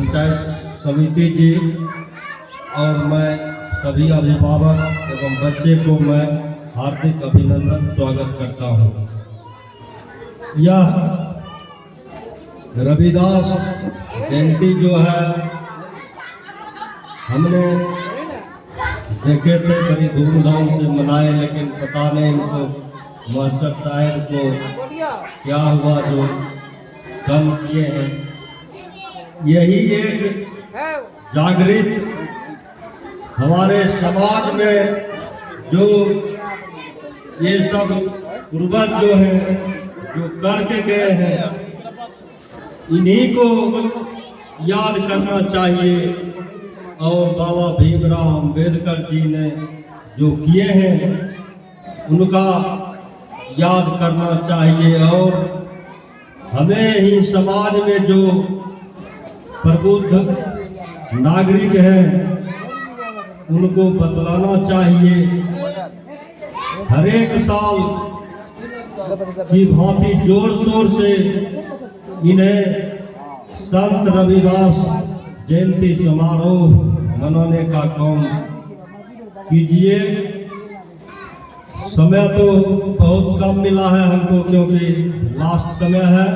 पंचायत समिति जी और मैं सभी अभिभावक एवं बच्चे को मैं हार्दिक अभिनंदन स्वागत करता हूँ। यह रविदास जयंती जो है हमने देखे थे बड़ी धूमधाम से मनाए, लेकिन पता नहीं इनको मास्टर साहब को क्या हुआ जो कम किए हैं। यही एक जागृत हमारे समाज में जो ये सब पूर्वज जो हैं जो करके गए हैं, इन्हीं को याद करना चाहिए। और बाबा भीमराव अंबेडकर जी ने जो किए हैं उनका याद करना चाहिए। और हमें ही समाज में जो प्रबुद्ध नागरिक हैं उनको बतलाना चाहिए। हर एक साल की भांति जोर शोर से इन्हें संत रविदास जयंती समारोह मनाने का काम कीजिए। समय तो बहुत कम मिला है हमको, क्योंकि लास्ट समय है।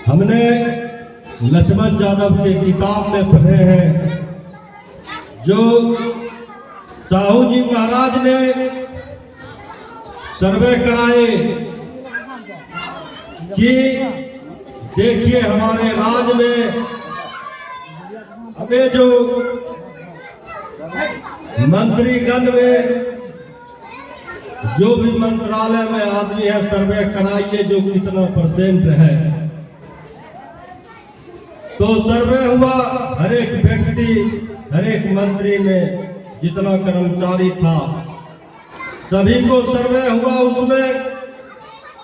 हमने लक्ष्मण यादव के किताब में पढ़े हैं जो साहू जी महाराज ने सर्वे कराए कि देखिए हमारे राज्य में हमें जो मंत्रीगण में जो भी मंत्रालय में आदमी है सर्वे कराइए जो कितना % है। तो सर्वे हुआ, हर एक व्यक्ति हर एक मंत्री में जितना कर्मचारी था सभी को सर्वे हुआ। उसमें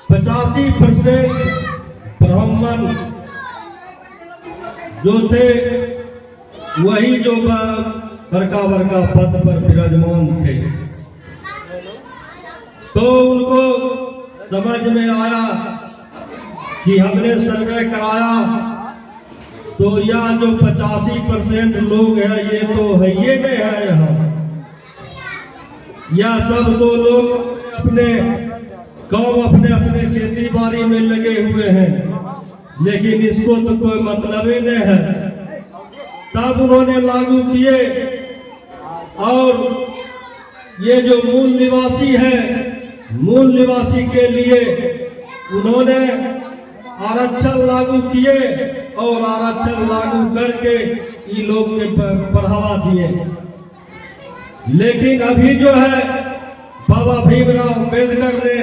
85% ब्राह्मण जो थे वही जो बड़का बड़का पद पर विराजमान थे। तो उनको समझ में आया कि हमने सर्वे कराया तो यह जो 85% लोग हैं ये तो है ये नहीं है यहाँ, यह सब तो लोग अपने गांव अपने अपने खेती बाड़ी में लगे हुए हैं, लेकिन इसको तो कोई मतलब ही नहीं है। तब उन्होंने लागू किए और ये जो मूल निवासी है, मूल निवासी के लिए उन्होंने आरक्षण लागू किए और आरक्षण लागू करके ये लोग के बढ़ावा दिए। लेकिन अभी जो है बाबा भीमराव अंबेडकर ने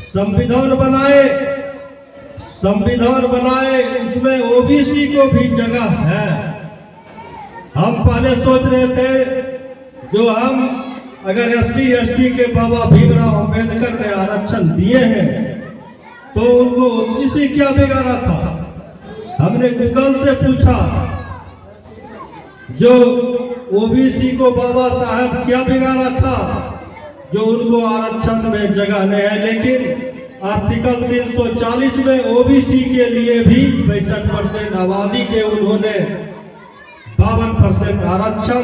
संविधान बनाए, उसमें ओबीसी को भी जगह है। हम पहले सोच रहे थे जो हम अगर SC ST के बाबा भीमराव अंबेडकर ने आरक्षण दिए हैं तो उनको ओबीसी क्या बिगाड़ा था। हमने गूगल से पूछा जो ओबीसी को बाबा साहब क्या बिगाड़ा था जो उनको आरक्षण में जगह नहीं है। लेकिन आर्टिकल 340 में ओबीसी के लिए भी 65% आबादी के उन्होंने 52% आरक्षण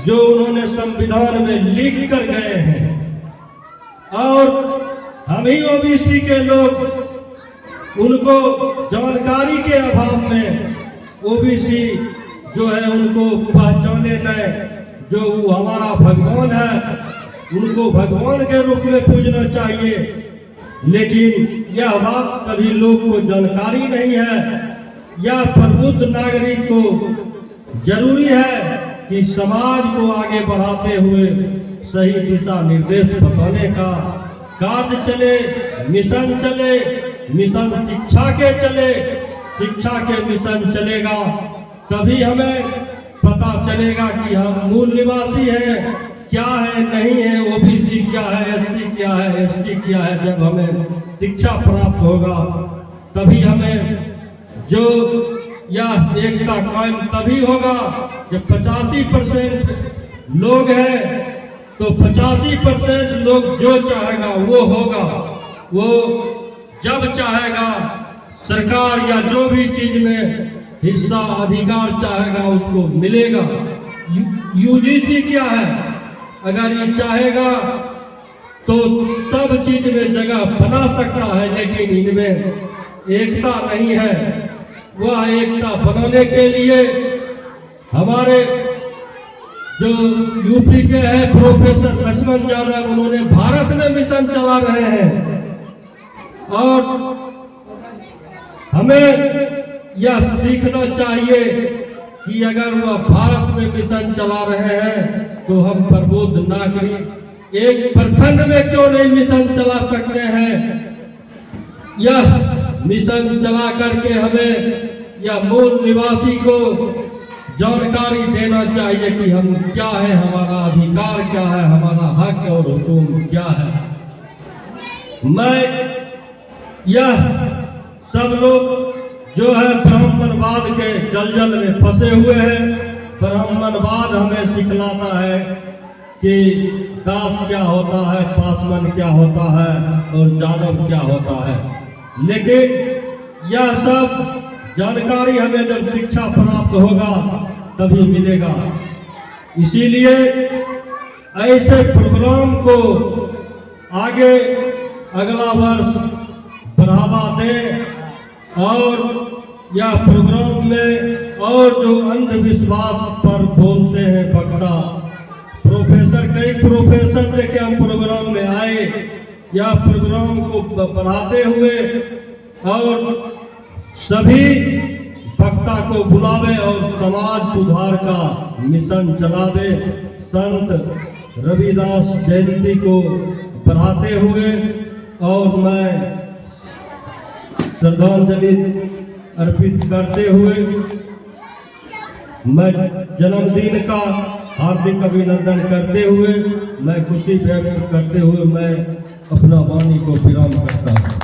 जो उन्होंने संविधान में लिख कर गए हैं। और हम ही ओबीसी के लोग उनको जानकारी के अभाव में ओबीसी जो है उनको पहचाने नहीं, जो हमारा भगवान है उनको भगवान के रूप में पूजना चाहिए। लेकिन यह बात सभी लोग को जानकारी नहीं है। यह प्रबुद्ध नागरिक को जरूरी है कि समाज को आगे बढ़ाते हुए सही दिशा निर्देश बताने का कार्य चले, मिशन चले, मिशन शिक्षा के चले। शिक्षा के मिशन चलेगा तभी हमें पता चलेगा कि हम मूल निवासी हैं क्या है, नहीं है, ओबीसी क्या है, SC क्या है, ST क्या है। जब हमें शिक्षा प्राप्त होगा तभी हमें जो यह एकता कायम तभी होगा जब 85% लोग हैं तो 85% लोग जो चाहेगा वो होगा। वो जब चाहेगा सरकार या जो भी चीज में हिस्सा अधिकार चाहेगा उसको मिलेगा। यूजीसी क्या है, अगर ये चाहेगा तो सब चीज में जगह बना सकता है, लेकिन इनमें एकता नहीं है। वह एकता बनाने के लिए हमारे जो यूपी के हैं प्रोफेसर लक्ष्मण यादव, उन्होंने भारत में मिशन चला रहे हैं और हमें यह सीखना चाहिए कि अगर वह भारत में मिशन चला रहे हैं तो हम प्रबुद्ध नागरिक एक प्रखंड में क्यों नहीं मिशन चला सकते हैं। यह मिशन चला करके हमें या मूल निवासी को जानकारी देना चाहिए कि हम क्या है, हमारा अधिकार क्या है, हमारा हक और हुकूम क्या है। मैं यह सब लोग जो है ब्राह्मणवाद के जलजल में फंसे हुए हैं। ब्राह्मणवाद हमें सिखलाता है कि दास क्या होता है, पासवान क्या होता है और यादव क्या होता है, लेकिन यह सब जानकारी हमें जब शिक्षा प्राप्त होगा तभी मिलेगा। इसीलिए ऐसे प्रोग्राम को आगे अगला वर्ष बढ़ावा दें और यह प्रोग्राम में और जो अंधविश्वास पर बोलते हैं वक्ता प्रोफेसर, कई प्रोफेसर लेके हम प्रोग्राम में आए, यह प्रोग्राम को बढ़ाते हुए और सभी वक्ता को बुलावे और समाज सुधार का मिशन चलावे। संत रविदास जयंती को बढ़ाते हुए और मैं श्रद्धांजलि अर्पित करते हुए मैं जन्मदिन का हार्दिक अभिनंदन करते हुए मैं खुशी व्यक्त करते हुए मैं अपना वाणी को विराम करता हूँ।